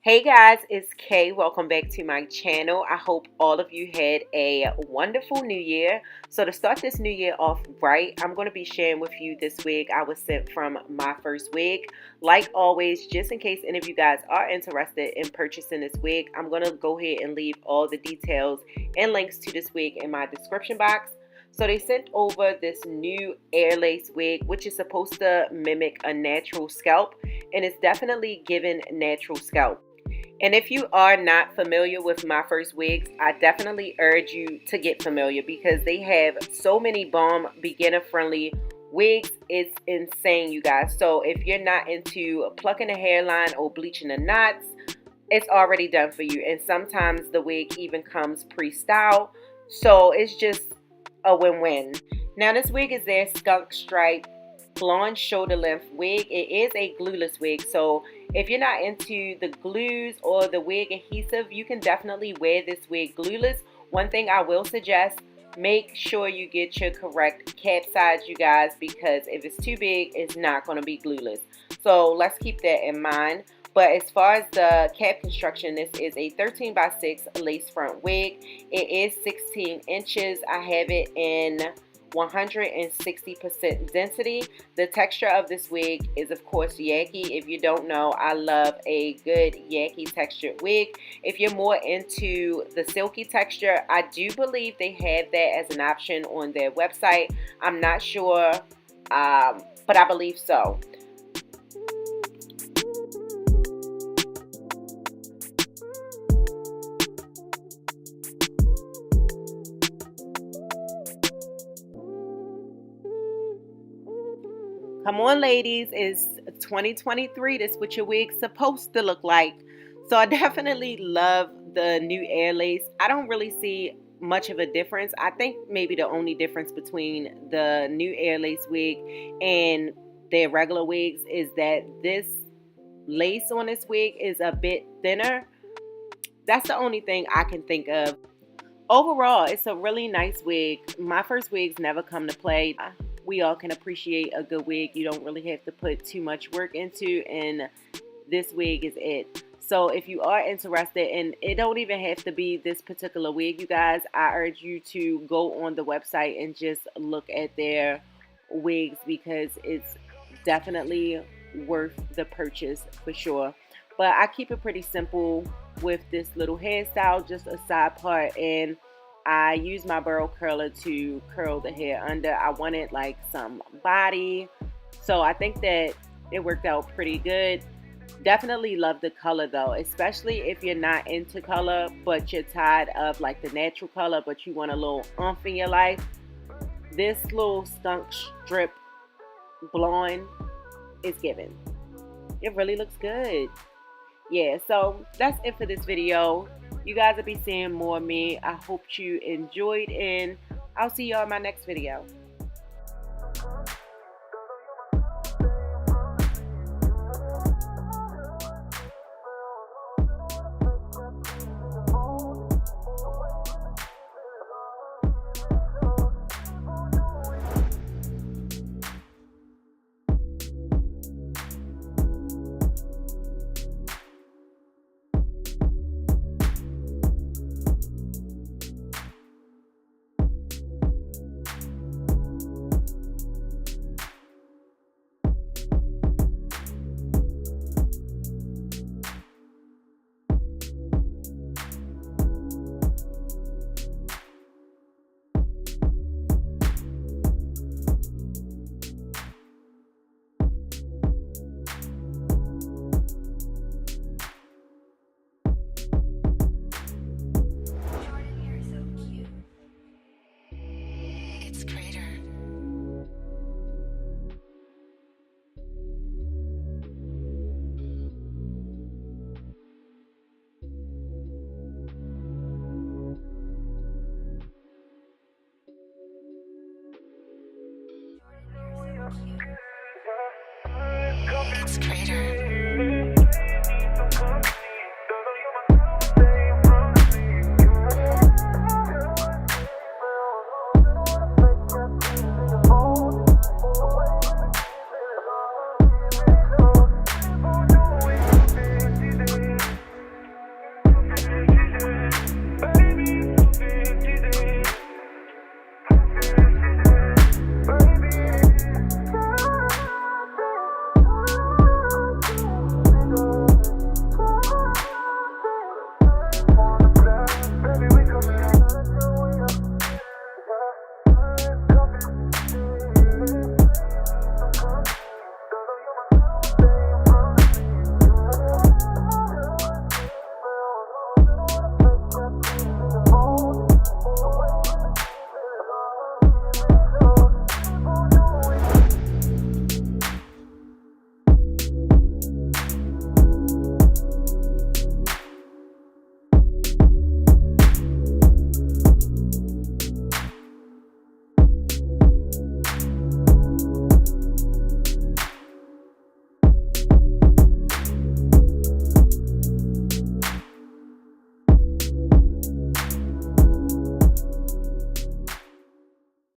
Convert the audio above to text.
Hey guys, it's Kay. Welcome back to my channel. I hope all of you had a wonderful new year. So to start this new year off right, I'm going to be sharing with you this wig I was sent from Myfirstwig. Like always, just in case any of you guys are interested in purchasing this wig, I'm going to go ahead and leave all the details and links to this wig in my description box. So they sent over this new air lace wig, which is supposed to mimic a natural scalp, and it's definitely given natural scalp. And if you are not familiar with Myfirstwigs, I definitely urge you to get familiar because they have so many bomb beginner friendly wigs. It's insane, you guys. So if you're not into plucking a hairline or bleaching the knots, it's already done for you. And sometimes the wig even comes pre-styled. So it's just a win-win. Now this wig is their skunk stripe blonde shoulder length wig. It is a glueless wig, so if you're not into the glues or the wig adhesive, you can definitely wear this wig glueless. One thing I will suggest, make sure you get your correct cap size, you guys, because if it's too big, it's not going to be glueless. So let's keep that in mind. But as far as the cap construction, this is a 13 by 6 lace front wig. It is 16 inches. I have it in 160% density. The texture of this wig is of course yaki. If you don't know, I love a good yaki textured wig. If you're more into the silky texture, I do believe they have that as an option on their website. I'm not sure, but I believe so. Come on, ladies, it's 2023. This is what your wig's supposed to look like. So I definitely love the new air lace. I don't really see much of a difference. I think maybe the only difference between the new air lace wig and their regular wigs is that this lace on this wig is a bit thinner. That's the only thing I can think of. Overall, it's a really nice wig. Myfirstwigs never come to play. We all can appreciate a good wig. You don't really have to put too much work into, and this wig is it. So if you are interested, and it don't even have to be this particular wig, you guys, I urge you to go on the website and just look at their wigs because it's definitely worth the purchase for sure. But I keep it pretty simple with this little hairstyle, just a side part, and I use my burl curler to curl the hair under. I wanted like some body, so I think that it worked out pretty good. Definitely love the color though, especially if you're not into color but you're tired of like the natural color but you want a little oomph in your life. This little skunk strip blonde is given. It really looks good. Yeah, so that's it for this video. You guys will be seeing more of me. I hope you enjoyed, and I'll see y'all in my next video. It's greater.